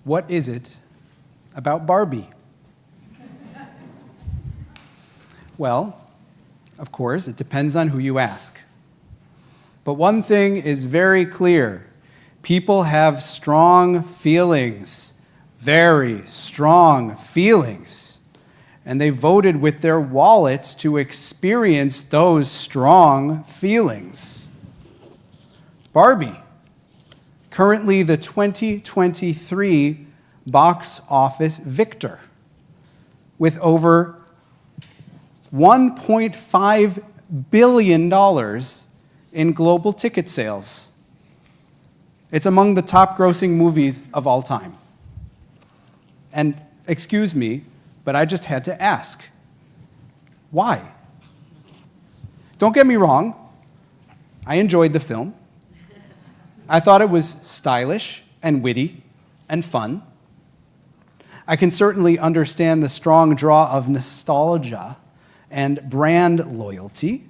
What is it about Barbie? Well, of course, it depends on who you ask. But one thing is very clear. People have strong feelings, very strong feelings. And they voted with their wallets to experience those strong feelings. Barbie, currently the 2023 box office victor, with over $1.5 billion in global ticket sales. It's among the top grossing movies of all time. And excuse me, but I just had to ask, why? Don't get me wrong, I enjoyed the film. I thought it was stylish and witty and fun. I can certainly understand the strong draw of nostalgia and brand loyalty.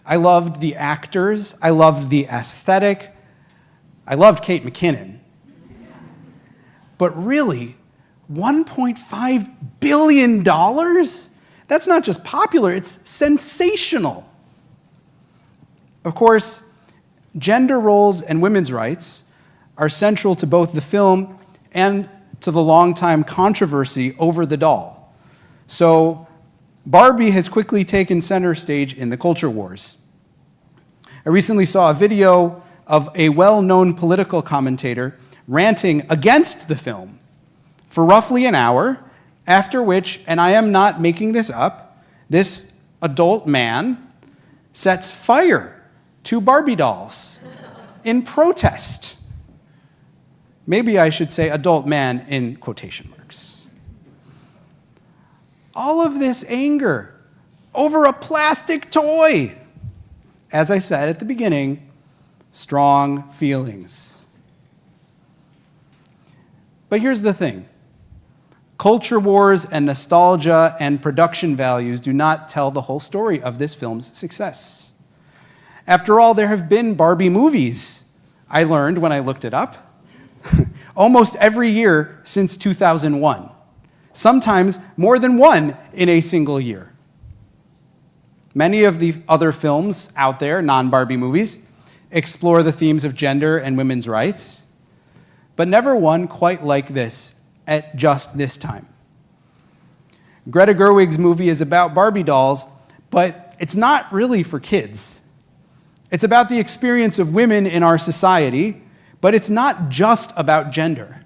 I loved the actors. I loved the aesthetic. I loved Kate McKinnon. But really, $1.5 billion? That's not just popular, it's sensational. Of course, gender roles and women's rights are central to both the film and to the long-time controversy over the doll. So Barbie has quickly taken center stage in the culture wars. I recently saw a video of a well-known political commentator ranting against the film for roughly an hour, after which, and I am not making this up, this adult man sets fire to Barbie dolls in protest. Maybe I should say adult man in quotation marks. All of this anger over a plastic toy. As I said at the beginning, strong feelings. But here's the thing. Culture wars and nostalgia and production values do not tell the whole story of this film's success. After all, there have been Barbie movies, I learned when I looked it up, almost every year since 2001. Sometimes more than one in a single year. Many of the other films out there, non-Barbie movies, explore the themes of gender and women's rights, but never one quite like this at just this time. Greta Gerwig's movie is about Barbie dolls, but it's not really for kids. It's about the experience of women in our society, but it's not just about gender.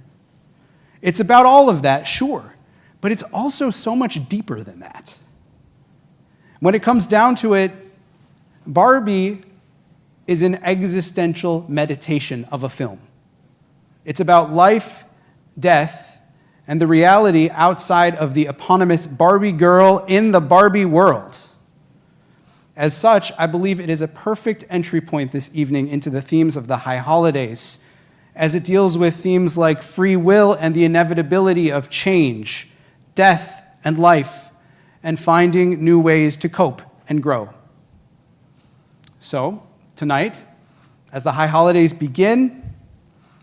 It's about all of that, sure, but it's also so much deeper than that. When it comes down to it, Barbie is an existential meditation of a film. It's about life, death, and the reality outside of the eponymous Barbie girl in the Barbie world. As such, I believe it is a perfect entry point this evening into the themes of the high holidays, as it deals with themes like free will and the inevitability of change, death and life, and finding new ways to cope and grow. So, tonight, as the high holidays begin,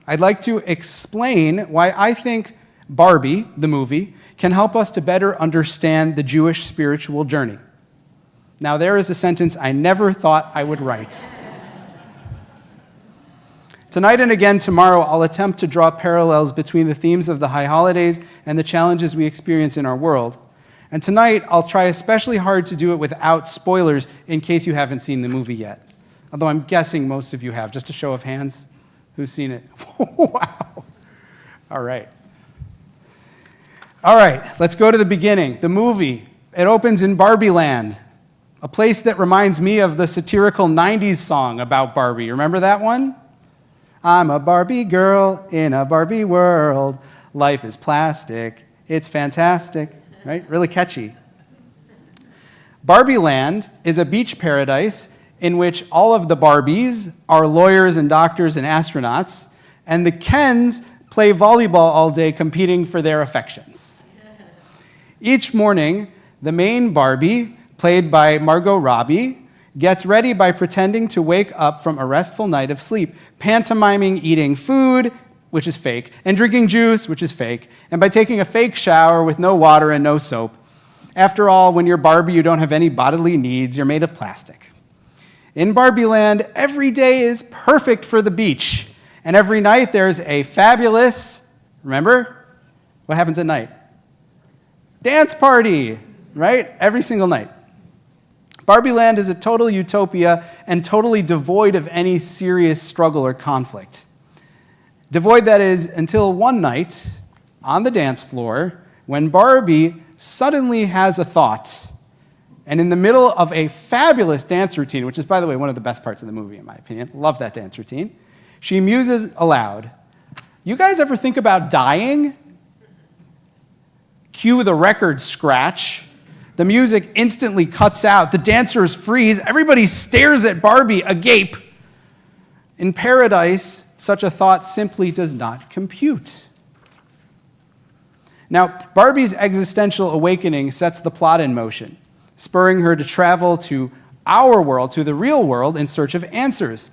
I'd like to explain why I think Barbie, the movie, can help us to better understand the Jewish spiritual journey. Now, there is a sentence I never thought I would write. Tonight and again tomorrow, I'll attempt to draw parallels between the themes of the high holidays and the challenges we experience in our world. And tonight, I'll try especially hard to do it without spoilers in case you haven't seen the movie yet. Although I'm guessing most of you have. Just a show of hands. Who's seen it? Wow. All right. All right, let's go to the beginning. The movie, it opens in Barbie Land, a place that reminds me of the satirical 90s song about Barbie. Remember that one? I'm a Barbie girl in a Barbie world. Life is plastic. It's fantastic. Right? Really catchy. Barbie Land is a beach paradise in which all of the Barbies are lawyers and doctors and astronauts, and the Kens play volleyball all day competing for their affections. Each morning, the main Barbie, played by Margot Robbie, gets ready by pretending to wake up from a restful night of sleep, pantomiming eating food which is fake, and drinking juice, which is fake, and by taking a fake shower with no water and no soap. After all, when you're Barbie, you don't have any bodily needs. You're made of plastic. In Barbie land, every day is perfect for the beach. And every night there's a fabulous, remember? What happens at night? Dance party, right? Every single night. Barbie land is a total utopia and totally devoid of any serious struggle or conflict. Devoid, that is, until one night on the dance floor when Barbie suddenly has a thought. And in the middle of a fabulous dance routine, which is, by the way, one of the best parts of the movie, in my opinion, love that dance routine, she muses aloud, "You guys ever think about dying?" Cue the record scratch. The music instantly cuts out. The dancers freeze. Everybody stares at Barbie agape. In paradise, such a thought simply does not compute. Now, Barbie's existential awakening sets the plot in motion, spurring her to travel to our world, to the real world, in search of answers.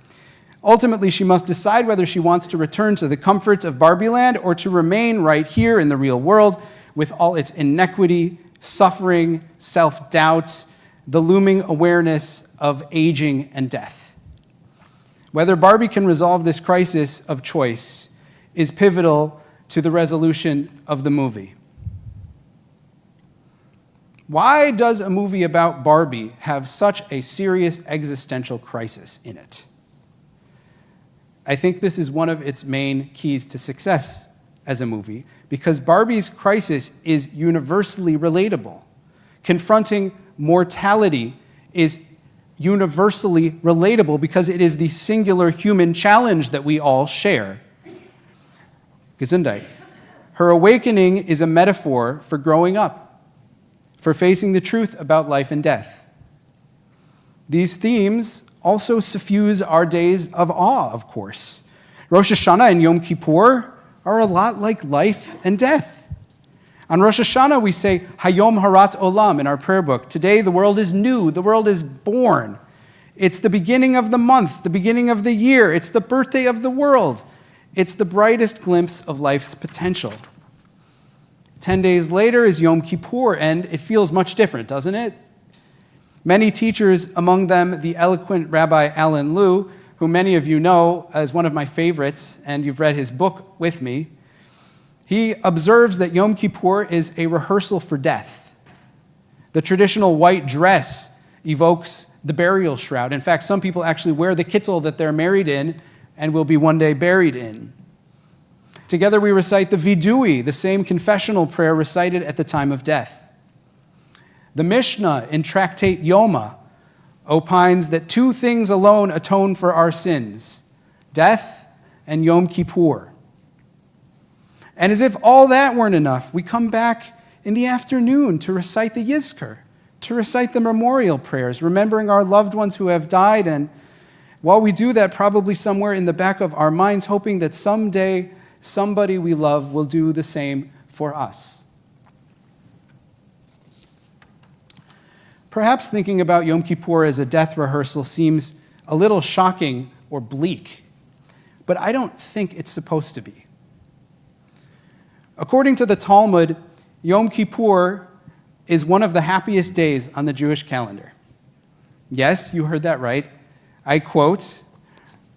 Ultimately, she must decide whether she wants to return to the comforts of Barbie land or to remain right here in the real world with all its inequity, suffering, self-doubt, the looming awareness of aging and death. Whether Barbie can resolve this crisis of choice is pivotal to the resolution of the movie. Why does a movie about Barbie have such a serious existential crisis in it? I think this is one of its main keys to success as a movie, because Barbie's crisis is universally relatable. Confronting mortality is universally relatable because it is the singular human challenge that we all share. Gesundheit. Her awakening is a metaphor for growing up, for facing the truth about life and death. These themes also suffuse our days of awe, of course. Rosh HaShanah and Yom Kippur are a lot like life and death. On Rosh Hashanah, we say, Hayom Harat Olam in our prayer book. Today, the world is new. The world is born. It's the beginning of the month, the beginning of the year. It's the birthday of the world. It's the brightest glimpse of life's potential. 10 days later is Yom Kippur, and it feels much different, doesn't it? Many teachers, among them the eloquent Rabbi Alan Liu, who many of you know as one of my favorites, and you've read his book with me, he observes that Yom Kippur is a rehearsal for death. The traditional white dress evokes the burial shroud. In fact, some people actually wear the kittel that they're married in and will be one day buried in. Together we recite the vidui, the same confessional prayer recited at the time of death. The Mishnah in Tractate Yoma opines that two things alone atone for our sins, death and Yom Kippur. And as if all that weren't enough, we come back in the afternoon to recite the Yizkor, to recite the memorial prayers, remembering our loved ones who have died, and while we do that, probably somewhere in the back of our minds, hoping that someday somebody we love will do the same for us. Perhaps thinking about Yom Kippur as a death rehearsal seems a little shocking or bleak, but I don't think it's supposed to be. According to the Talmud, Yom Kippur is one of the happiest days on the Jewish calendar. Yes, you heard that right. I quote,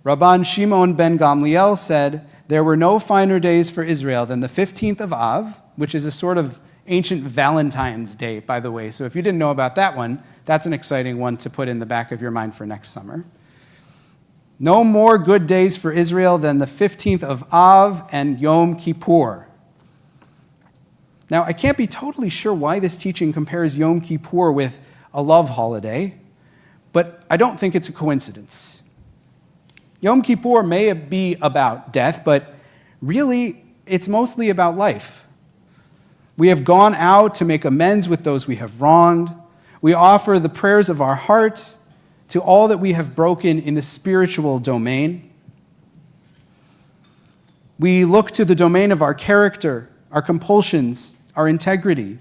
Rabban Shimon ben Gamliel said, "There were no finer days for Israel than the 15th of Av," which is a sort of ancient Valentine's Day, by the way. So if you didn't know about that one, that's an exciting one to put in the back of your mind for next summer. No more good days for Israel than the 15th of Av and Yom Kippur. Now, I can't be totally sure why this teaching compares Yom Kippur with a love holiday, but I don't think it's a coincidence. Yom Kippur may be about death, but really, it's mostly about life. We have gone out to make amends with those we have wronged. We offer the prayers of our heart to all that we have broken in the spiritual domain. We look to the domain of our character, our compulsions, our integrity.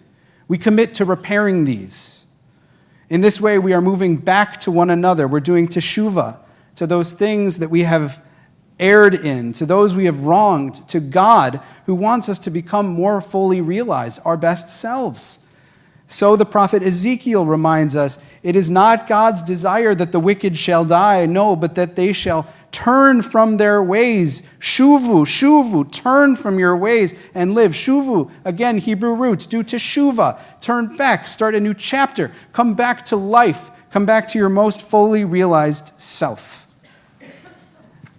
We commit to repairing these. In this way, we are moving back to one another. We're doing teshuvah to those things that we have erred in, to those we have wronged, to God who wants us to become more fully realized, our best selves. So the prophet Ezekiel reminds us, it is not God's desire that the wicked shall die, no, but that they shall turn from their ways. Shuvu, shuvu, turn from your ways and live. Shuvu, again, Hebrew roots, due to shuva, turn back, start a new chapter, come back to life, come back to your most fully realized self.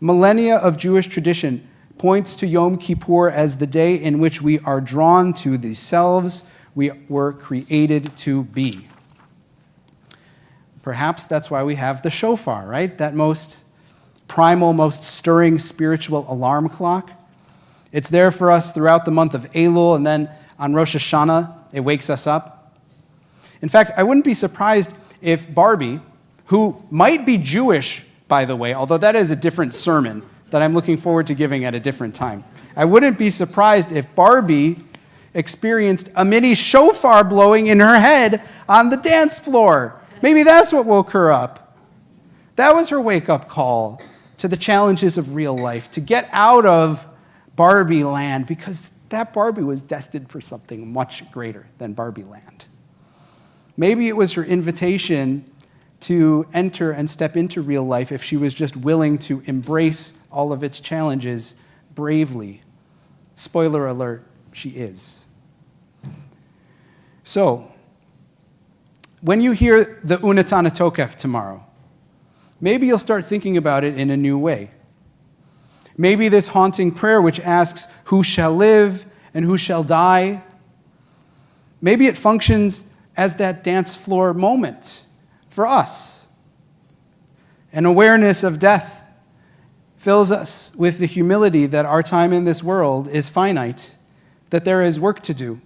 Millennia of Jewish tradition points to Yom Kippur as the day in which we are drawn to the selves we were created to be. Perhaps that's why we have the shofar, right? That most primal, most stirring spiritual alarm clock. It's there for us throughout the month of Elul, and then on Rosh HaShanah, it wakes us up. In fact, I wouldn't be surprised if Barbie, who might be Jewish, by the way, although that is a different sermon that I'm looking forward to giving at a different time. I wouldn't be surprised if Barbie experienced a mini shofar blowing in her head on the dance floor. Maybe that's what woke her up. That was her wake-up call to the challenges of real life, to get out of Barbie land, because that Barbie was destined for something much greater than Barbie land. Maybe it was her invitation to enter and step into real life if she was just willing to embrace all of its challenges bravely. Spoiler alert, she is. So, when you hear the Unatana Tokef tomorrow, maybe you'll start thinking about it in a new way. Maybe this haunting prayer which asks, who shall live and who shall die? Maybe it functions as that dance floor moment for us. An awareness of death fills us with the humility that our time in this world is finite, that there is work to do,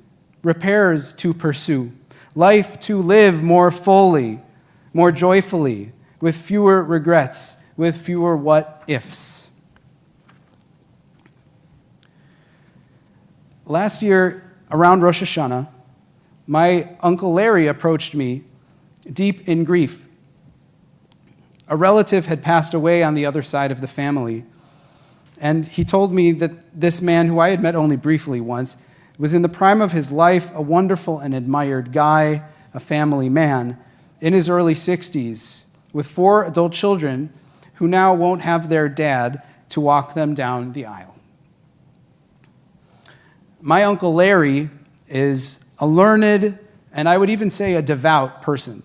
repairs to pursue, life to live more fully, more joyfully, with fewer regrets, with fewer what-ifs. Last year, around Rosh Hashanah, my Uncle Larry approached me deep in grief. A relative had passed away on the other side of the family, and he told me that this man, who I had met only briefly once, was in the prime of his life, a wonderful and admired guy, a family man, in his early 60s, with 4 adult children who now won't have their dad to walk them down the aisle. My Uncle Larry is a learned, and I would even say a devout person.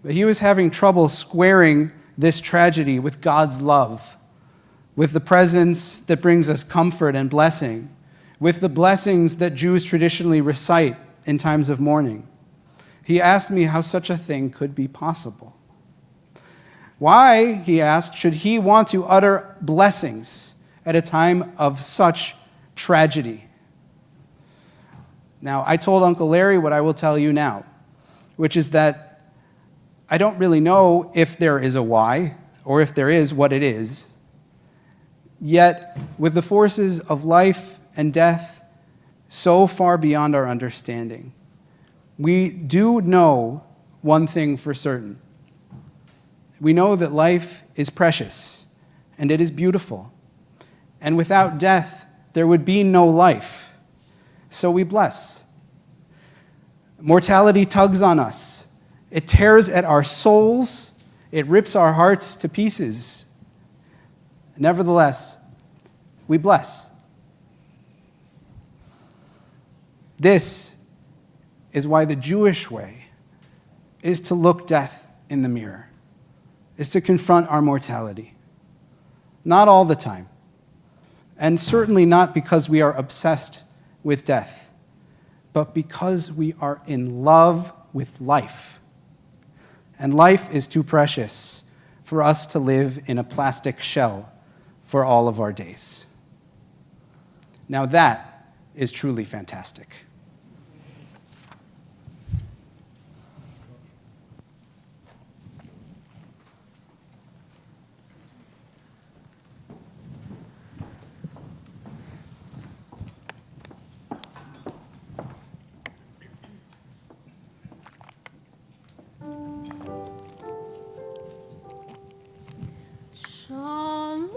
But he was having trouble squaring this tragedy with God's love, with the presence that brings us comfort and blessing, with the blessings that Jews traditionally recite in times of mourning. He asked me how such a thing could be possible. Why, he asked, should he want to utter blessings at a time of such tragedy? Now, I told Uncle Larry what I will tell you now, which is that I don't really know if there is a why, or if there is, what it is. Yet, with the forces of life and death so far beyond our understanding, we do know one thing for certain. We know that life is precious, and it is beautiful. And without death, there would be no life. So we bless. Mortality tugs on us. It tears at our souls. It rips our hearts to pieces. Nevertheless, we bless. This is why the Jewish way is to look death in the mirror, is to confront our mortality. Not all the time, and certainly not because we are obsessed with death, but because we are in love with life. And life is too precious for us to live in a plastic shell for all of our days. Now that is truly fantastic. Shalom.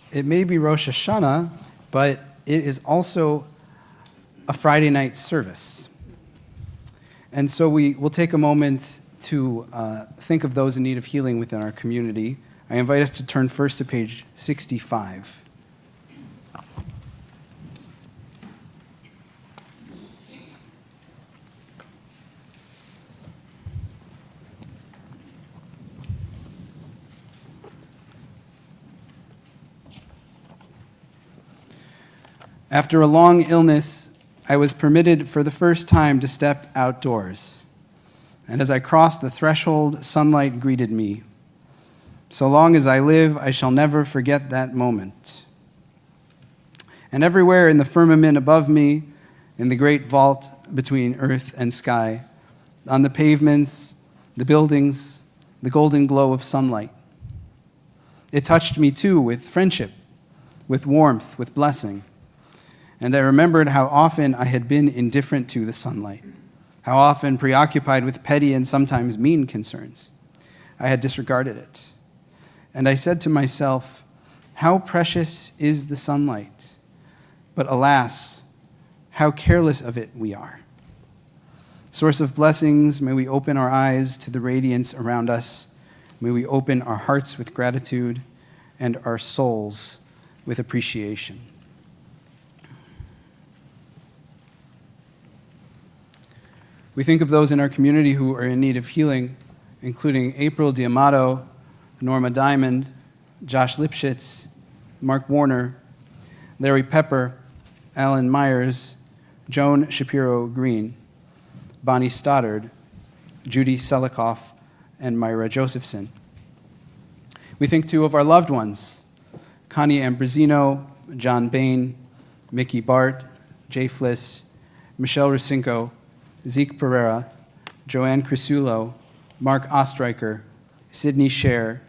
It may be Rosh HaShanah, but it is also a Friday night service. And so we will take a moment to think of those in need of healing within our community. I invite us to turn first to page 65. After a long illness, I was permitted for the first time to step outdoors. And as I crossed the threshold, sunlight greeted me. So long as I live, I shall never forget that moment. And everywhere in the firmament above me, in the great vault between earth and sky, on the pavements, the buildings, the golden glow of sunlight. It touched me too with friendship, with warmth, with blessing. And I remembered how often I had been indifferent to the sunlight, how often preoccupied with petty and sometimes mean concerns. I had disregarded it. And I said to myself, how precious is the sunlight, but alas, how careless of it we are. Source of blessings, may we open our eyes to the radiance around us. May we open our hearts with gratitude and our souls with appreciation. We think of those in our community who are in need of healing, including April D'Amato, Norma Diamond, Josh Lipschitz, Mark Warner, Larry Pepper, Alan Myers, Joan Shapiro Green, Bonnie Stoddard, Judy Selikoff, and Myra Josephson. We think too of our loved ones, Connie Ambrosino, John Bain, Mickey Bart, Jay Fliss, Michelle Rusinko, Zeke Pereira, Joanne Crisulo, Mark Ostreicher, Sydney Scher,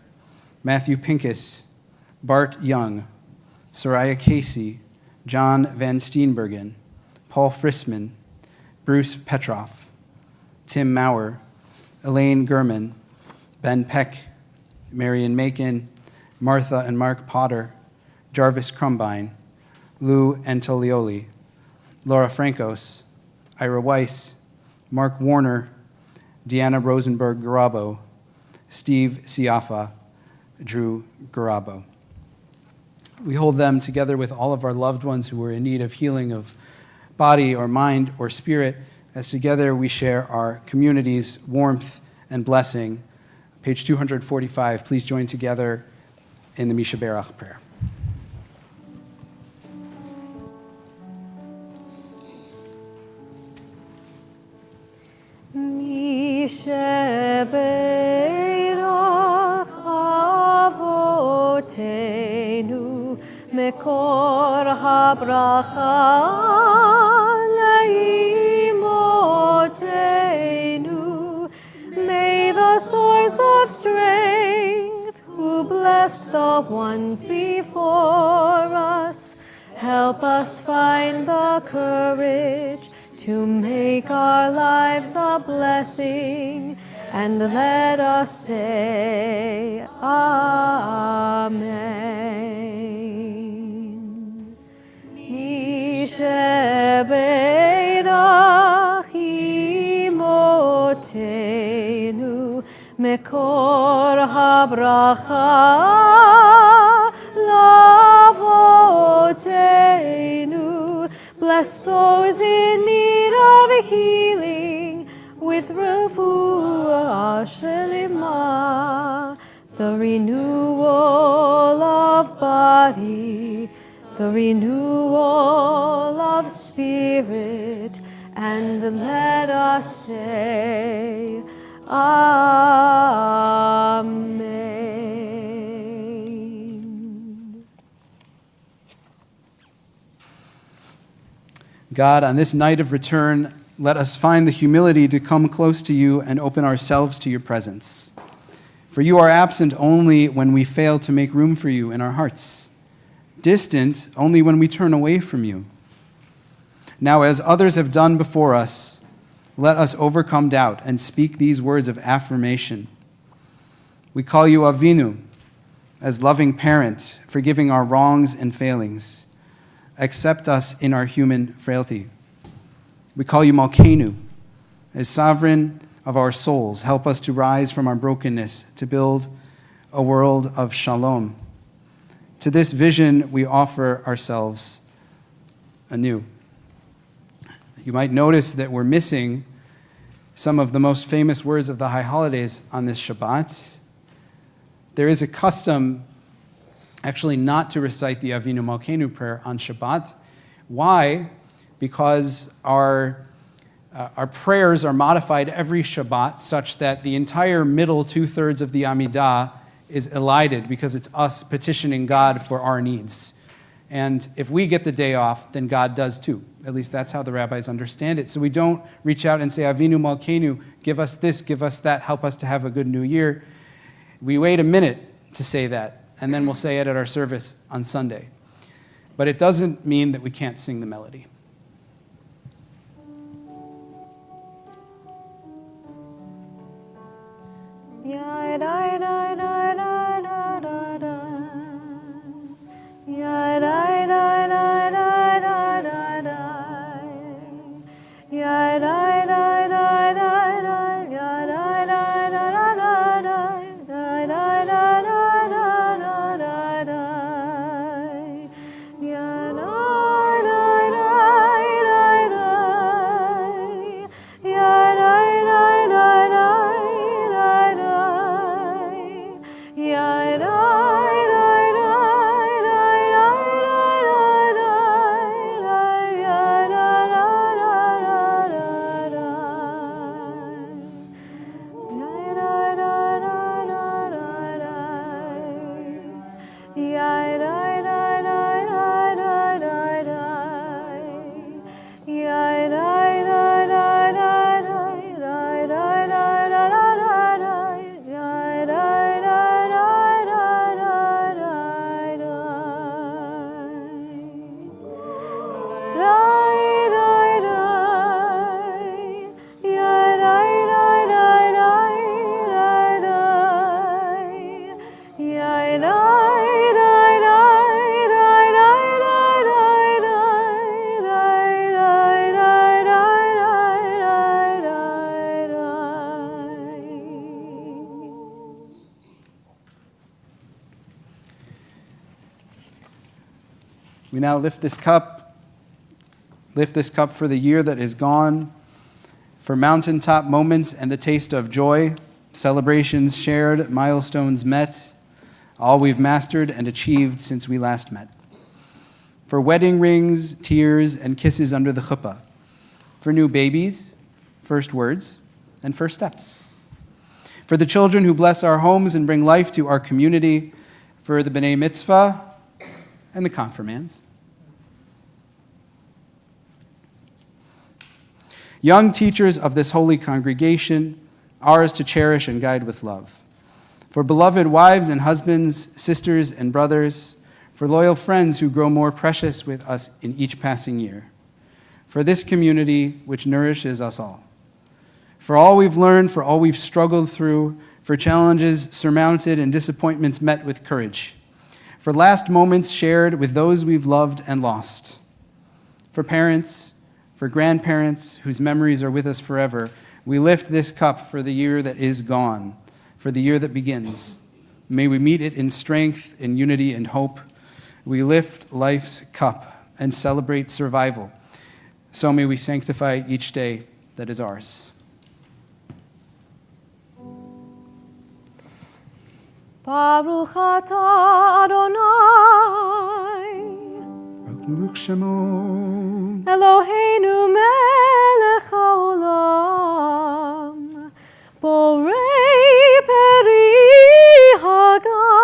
Matthew Pincus, Bart Young, Soraya Casey, John Van Steenbergen, Paul Frisman, Bruce Petroff, Tim Maurer, Elaine Gurman, Ben Peck, Marion Macon, Martha and Mark Potter, Jarvis Crumbine, Lou Antolioli, Laura Francos, Ira Weiss, Mark Warner, Deanna Rosenberg-Garabo, Steve Siafa, Drew Garabo. We hold them together with all of our loved ones who are in need of healing of body or mind or spirit as together we share our community's warmth and blessing. Page 245, please join together in the Misha Berach prayer. Misha Berach Avotenu Mekor HaBracha Leimotenu. May the source of strength, who blessed the ones before us, help us find the courage to make our lives a blessing, and let us say Amen. Misha Berach Imotenu Mekor HaBracha Lavotenu. Bless those in need of healing with refuah shelema, the renewal of body, the renewal of spirit, and let us say Amen. God, on this night of return, let us find the humility to come close to you and open ourselves to your presence. For you are absent only when we fail to make room for you in our hearts, distant only when we turn away from you. Now, as others have done before us, let us overcome doubt and speak these words of affirmation. We call you Avinu, as loving parent, forgiving our wrongs and failings. Accept us in our human frailty. We call you Malkeinu, as sovereign of our souls. Help us to rise from our brokenness to build a world of shalom. To this vision, we offer ourselves anew. You might notice that we're missing some of the most famous words of the high holidays on this Shabbat. There is a custom actually not to recite the Avinu Malkeinu prayer on Shabbat. Why? Because our prayers are modified every Shabbat such that the entire middle two-thirds of the Amidah is elided because it's us petitioning God for our needs. And if we get the day off, then God does too. At least that's how the rabbis understand it. So we don't reach out and say, Avinu Malkeinu, give us this, give us that, help us to have a good new year. We wait a minute to say that, and then we'll say it at our service on Sunday. But it doesn't mean that we can't sing the melody. We now lift this cup for the year that is gone, for mountaintop moments and the taste of joy, celebrations shared, milestones met, all we've mastered and achieved since we last met. For wedding rings, tears, and kisses under the chuppah. For new babies, first words, and first steps. For the children who bless our homes and bring life to our community. For the B'nai Mitzvah and the confirmands. Young teachers of this holy congregation, ours to cherish and guide with love. For beloved wives and husbands, sisters and brothers, for loyal friends who grow more precious with us in each passing year. For this community which nourishes us all. For all we've learned, for all we've struggled through, for challenges surmounted and disappointments met with courage. For last moments shared with those we've loved and lost. For parents, for grandparents whose memories are with us forever, we lift this cup for the year that is gone, for the year that begins. May we meet it in strength, in unity, and hope. We lift life's cup and celebrate survival. So may we sanctify each day that is ours. Baruch atah Adonai, Baruch Shemo, Eloheinu melech haolam, borei peri hagafen.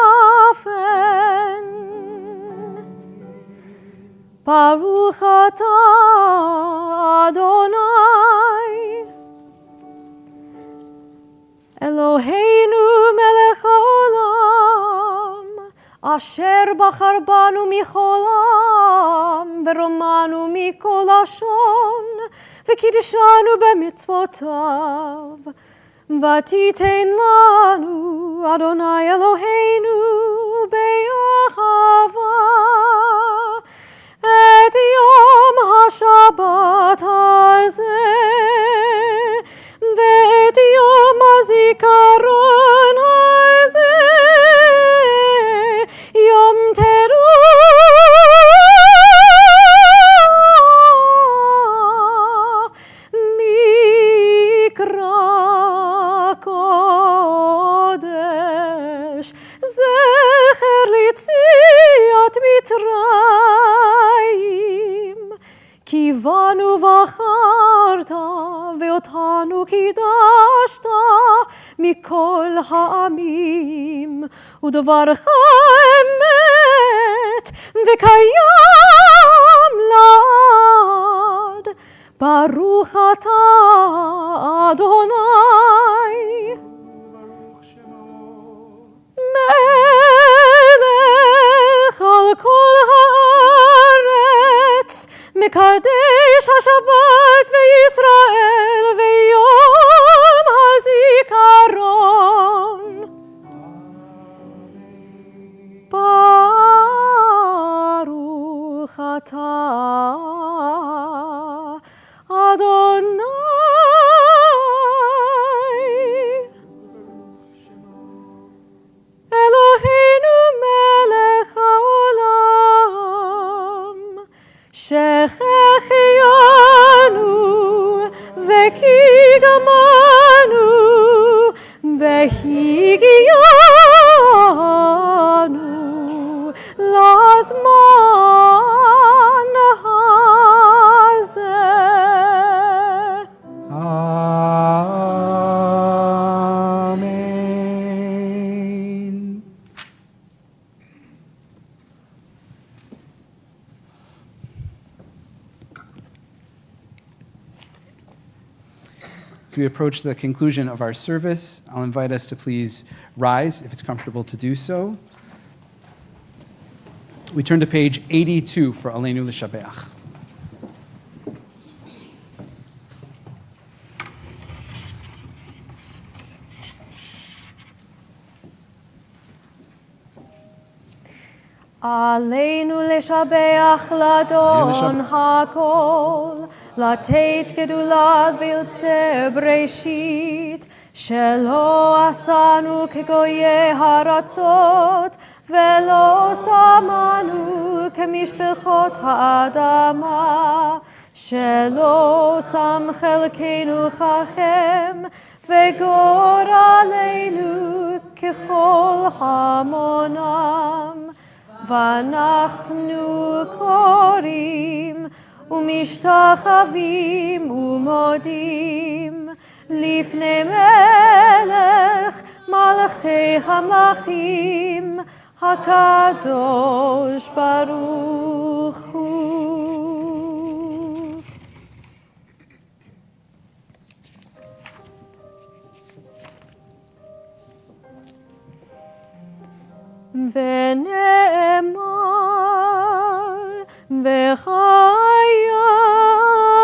Baruch atah Adonai, Eloheinu melech haolam, asher bachar banu michol am, veromanu mikol lashon, v'kiddishanu b'mitzvotav, v'titein lanu Adonai Eloheinu be'ahava, et yom HaShabbat hazeh, ve'et yom hazikaron hazeh, yom teruah mikra kodesh, zecher litziat Mitzrayim, kivanu v'acharta ve'otanu kiddashta mikol ha'amim, u'davarcha emet ve'kayam la'ad. Baruch atah Adonai, melech al kol haaretz, mekadesh HaShabbat ve'Yisrael ve'yom hazikaron. Baruch atah Adonai, Eloheinu melech haolam, shechechianu v'kigamanu v'higiyanu lazman hazeh. Amen. As we approach the conclusion of our service, I'll invite us to please rise if it's comfortable to do so. We turn to page 82 for Aleinu L'Shabeach. Aleinu leshabeach ladon hakol, לתת גדולה ויוצא בראשית, שלא עשנו כגויי הארצות, ולא שמנו כמשפחות האדמה, שלא שם חלקנו חכם, וגורלנו ככל המונם. ואנחנו קוראים ומשתחווים ומודים לפני מלך מלכי המלכים, הקדוש ברוך הוא. ונאמר וחיה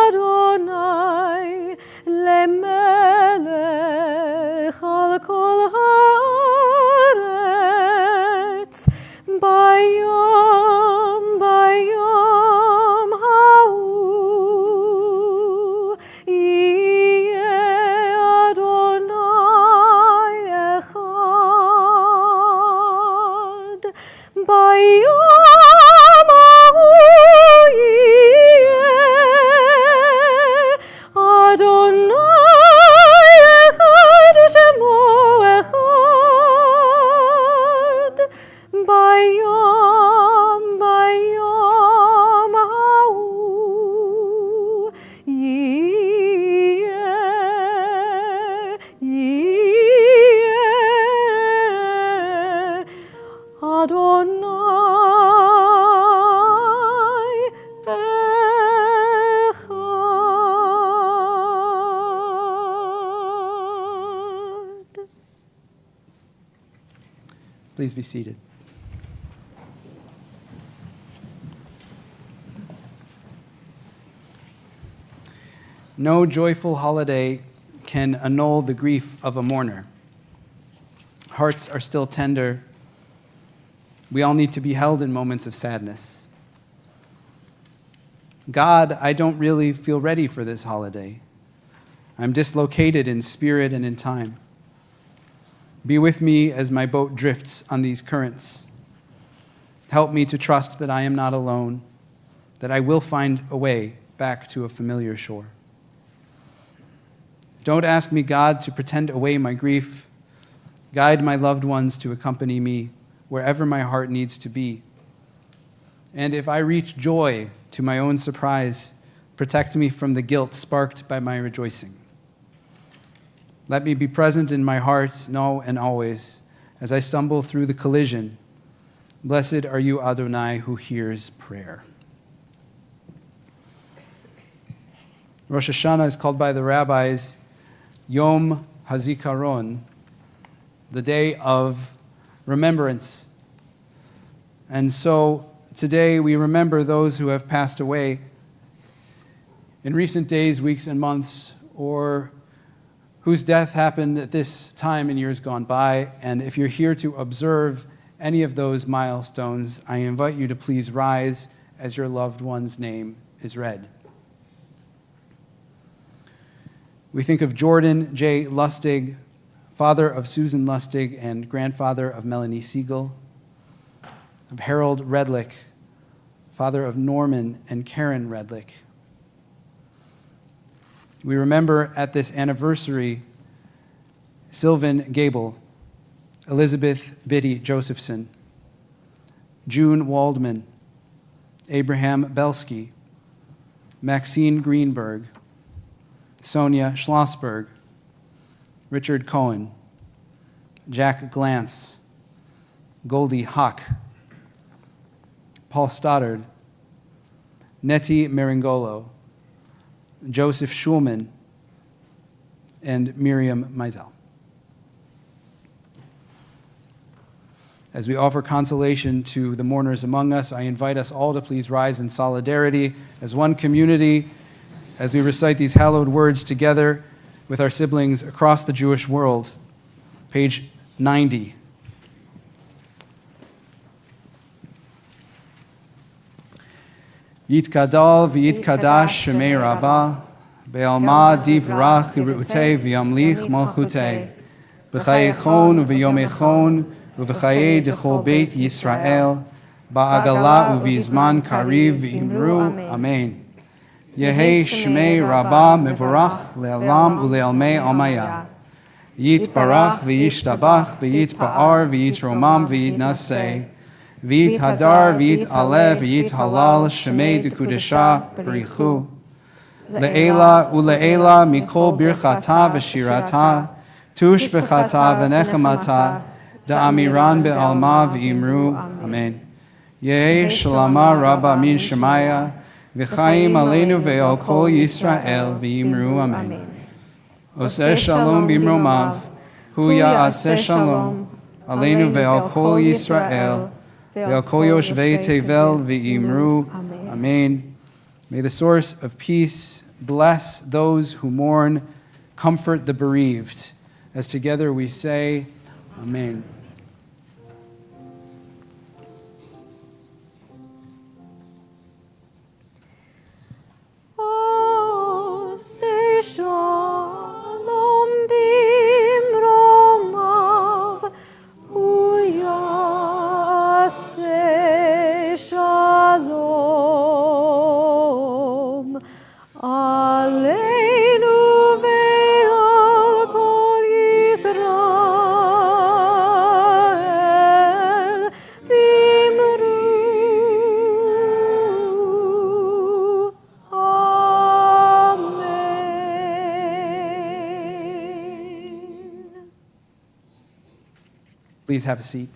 אדוני למלך על כל הארץ, ביום ההוא יהיה אדוני אחד. ביום ההוא יהיה אדוני אחד ושמו אחד. ביום ההוא יהיה אדוני אחד. Please be seated. No joyful holiday can annul the grief of a mourner. Hearts are still tender. We all need to be held in moments of sadness. God, I don't really feel ready for this holiday. I'm dislocated in spirit and in time. Be with me as my boat drifts on these currents. Help me to trust that I am not alone, that I will find a way back to a familiar shore. Don't ask me, God, to pretend away my grief. Guide my loved ones to accompany me wherever my heart needs to be. And if I reach joy to my own surprise, protect me from the guilt sparked by my rejoicing. Let me be present in my heart, now and always, as I stumble through the collision. Blessed are you, Adonai, who hears prayer. Rosh HaShanah is called by the rabbis Yom HaZikaron, the day of remembrance. And so today we remember those who have passed away in recent days, weeks, and months, or whose death happened at this time in years gone by. And if you're here to observe any of those milestones, I invite you to please rise as your loved one's name is read. We think of Jordan J. Lustig, father of Susan Lustig and grandfather of Melanie Siegel, of Harold Redlick, father of Norman and Karen Redlick. We remember at this anniversary Sylvan Gable, Elizabeth Biddy Josephson, June Waldman, Abraham Belsky, Maxine Greenberg, Sonia Schlossberg, Richard Cohen, Jack Glantz, Goldie Hock, Paul Stoddard, Nettie Maringolo, Joseph Schulman, and Miriam Meisel. As we offer consolation to the mourners among us, I invite us all to please rise in solidarity as one community as we recite these hallowed words together with our siblings across the Jewish world. Page 90. Yitkadal v'yitkadash shemei rabbah, be'alma divrach yiru'utei v'yamlich malchutei, b'chayechon u'v'yomechon u'v'chayei d'chol beit Yisrael, ba'agala u'v'izman kariv v'imru, Amen. Yehi Shmei Rabbah Mevorach Le'olam Ule'almei Almaya. Yitbarach v'yishtabach v'yitpa'ar v'yitromam v'yitnaseh v'yithadar v'yit'aleh v'yithalal shemei dekudesha b'richu le'ela ule'ela mikol birchata v'shirata tush b'chata v'nechamata da'amiran be'alma v'imru. Amen. Yehi shalama rabba min shemaya v'chaim aleinu ve'al kol Yisrael v'imru. Amen. Oseh shalom bimromav, hu ya'aseh shalom, aleinu ve'al kol Yisrael, ve'al kol yoshvei tevel v'imru. Amen. May the source of peace bless those who mourn, comfort the bereaved. As together we say, Amen. Oseh shalom bimromav, hu ya'aseh shalom, aleinu ve'al kol Yisrael v'imru. Please have a seat.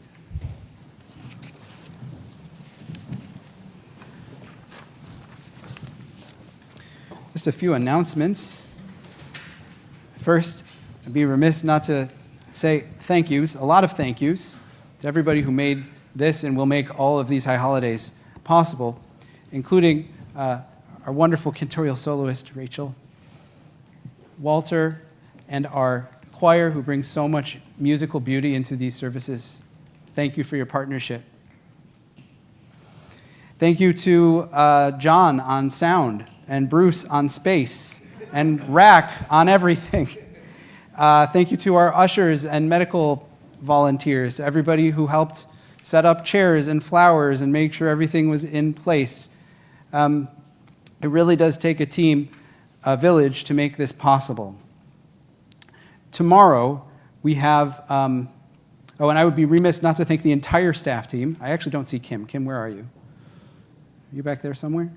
Just a few announcements. First, I'd be remiss not to say thank yous, a lot of thank yous, to everybody who made this and will make all of these high holidays possible, including our wonderful cantorial soloist, Rachel, Walter, and our choir who brings so much musical beauty into these services. Thank you for your partnership. Thank you to John on sound, and Bruce on space, and Rack on everything. Thank you to our ushers and medical volunteers, to everybody who helped set up chairs and flowers and make sure everything was in place. It really does take a team, a village, to make this possible. Tomorrow, we have, and I would be remiss not to thank the entire staff team. I actually don't see Kim. Kim, where are you? Are you back there somewhere?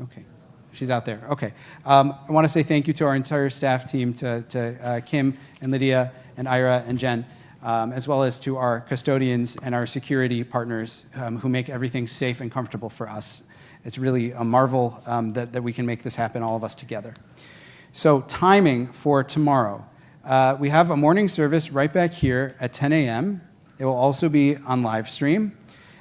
Okay. She's out there. Okay. I want to say thank you to our entire staff team, to Kim and Lydia and Ira and Jen, as well as to our custodians and our security partners who make everything safe and comfortable for us. It's really a marvel that we can make this happen, all of us together. So timing for tomorrow. We have a morning service right back here at 10 a.m. It will also be on live stream.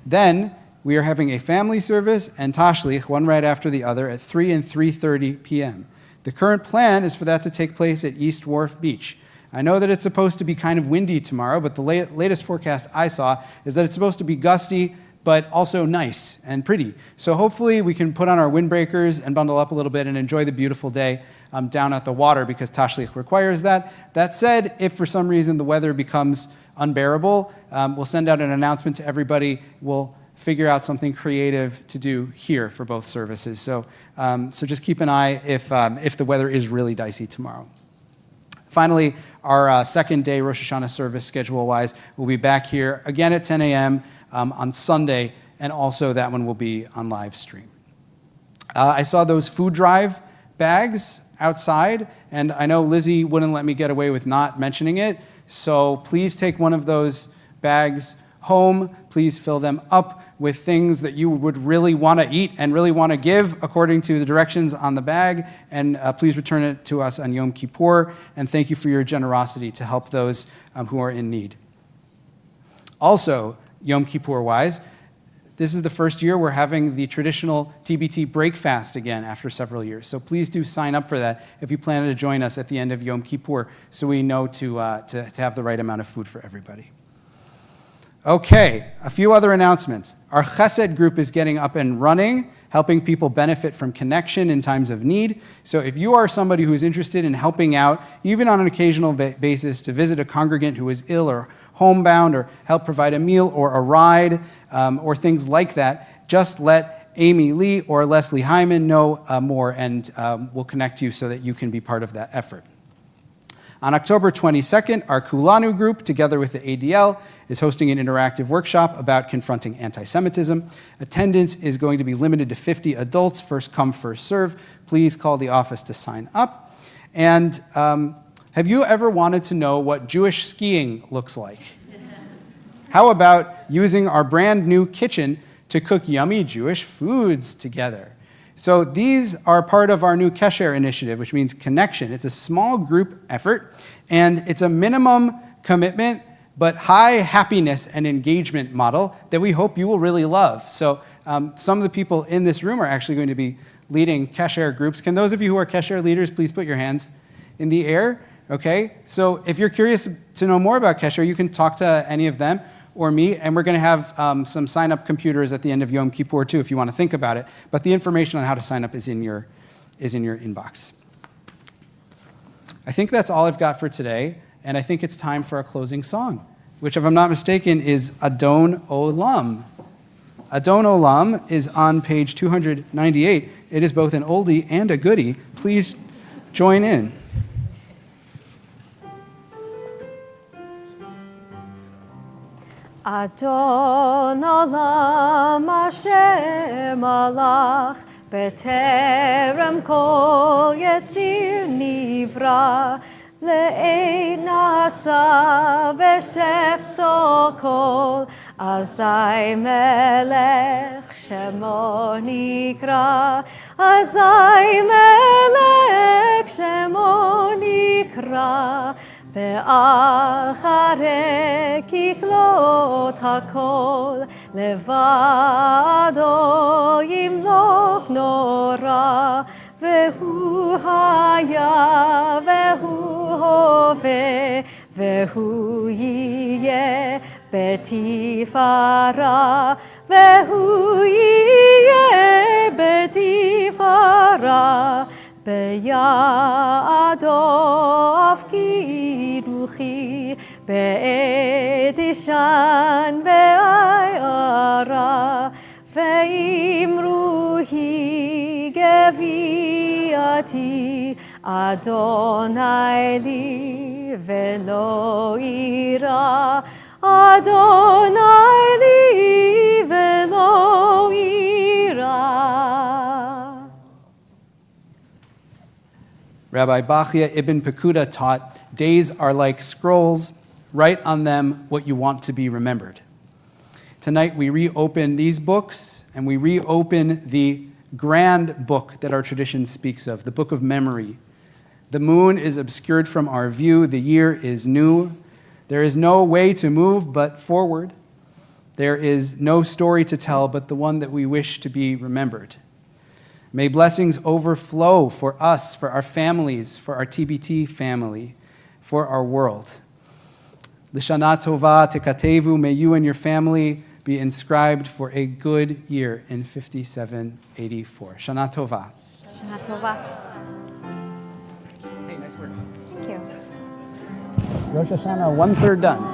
Then we are having a family service and tashlich, one right after the other, at 3 and 3:30 p.m. The current plan is for that to take place at East Wharf Beach. I know that it's supposed to be kind of windy tomorrow, but the latest forecast I saw is that it's supposed to be gusty, but also nice and pretty. So hopefully we can put on our windbreakers and bundle up a little bit and enjoy the beautiful day down at the water, because tashlich requires that. That said, if for some reason the weather becomes unbearable, we'll send out an announcement to everybody. We'll figure out something creative to do here for both services. So just keep an eye if the weather is really dicey tomorrow. Finally, our second day Rosh Hashanah service schedule-wise, we'll be back here again at 10 a.m. On Sunday, and also that one will be on live stream. I saw those food drive bags outside, and I know Lizzie wouldn't let me get away with not mentioning it, so please take one of those bags home. Please fill them up with things that you would really want to eat and really want to give according to the directions on the bag, and please return it to us on Yom Kippur, and thank you for your generosity to help those who are in need. Also, Yom Kippur-wise, this is the first year we're having the traditional TBT break fast again after several years. So please do sign up for that if you plan to join us at the end of Yom Kippur, so we know to have the right amount of food for everybody. Okay, a few other announcements. Our Chesed group is getting up and running, helping people benefit from connection in times of need. So if you are somebody who is interested in helping out, even on an occasional basis, to visit a congregant who is ill or homebound, or help provide a meal or a ride, or things like that, just let Amy Lee or Leslie Hyman know more, and we'll connect you so that you can be part of that effort. On October 22nd, our Kulanu group, together with the ADL, is hosting an interactive workshop about confronting anti-Semitism. Attendance is going to be limited to 50 adults, first come, first serve. Please call the office to sign up. And have you ever wanted to know what Jewish skiing looks like? How about using our brand new kitchen to cook yummy Jewish foods together? So these are part of our new Kesher initiative, which means connection. It's a small group effort, and it's a minimum commitment, but high happiness and engagement model that we hope you will really love. So some of the people in this room are actually going to be leading Kesher groups. Can those of you who are Kesher leaders please put your hands in the air? Okay, so if you're curious to know more about Kesher, you can talk to any of them or me, and we're going to have some sign-up computers at the end of Yom Kippur too, if you want to think about it. But the information on how to sign up is in your inbox. I think that's all I've got for today, and I think it's time for our closing song, which, if I'm not mistaken, is Adon Olam. Adon Olam is on page 298. It is both an oldie and a goodie. Please join in. Adon olam asher malach b'terem kol yetzir nivra le'ein nasa v'shefto kol azai melech shemo nikra azai melech shemo nikra ואחרי ככלות הכל לבדו ימלוך נורא והוא היה והוא הווה והוא יהיה בתפארה והוא יהיה בתפארה בידו הפקידוכי בעת אישן ועיירה ואמרו היא גביעתי אדוני לי ולא יירא אדוני לי ולא יירא. Rabbi Bachya Ibn Pekuda taught, days are like scrolls, write on them what you want to be remembered. Tonight we reopen these books, and we reopen the grand book that our tradition speaks of, the book of memory. The moon is obscured from our view, the year is new. There is no way to move but forward. There is no story to tell but the one that we wish to be remembered. May blessings overflow for us, for our families, for our TBT family, for our world. L'shana tova tekatevu, may you and your family be inscribed for a good year in 5784. Shana tova. Shana tova. Hey, nice work. Thank you. Rosh HaShanah, 1/3 done.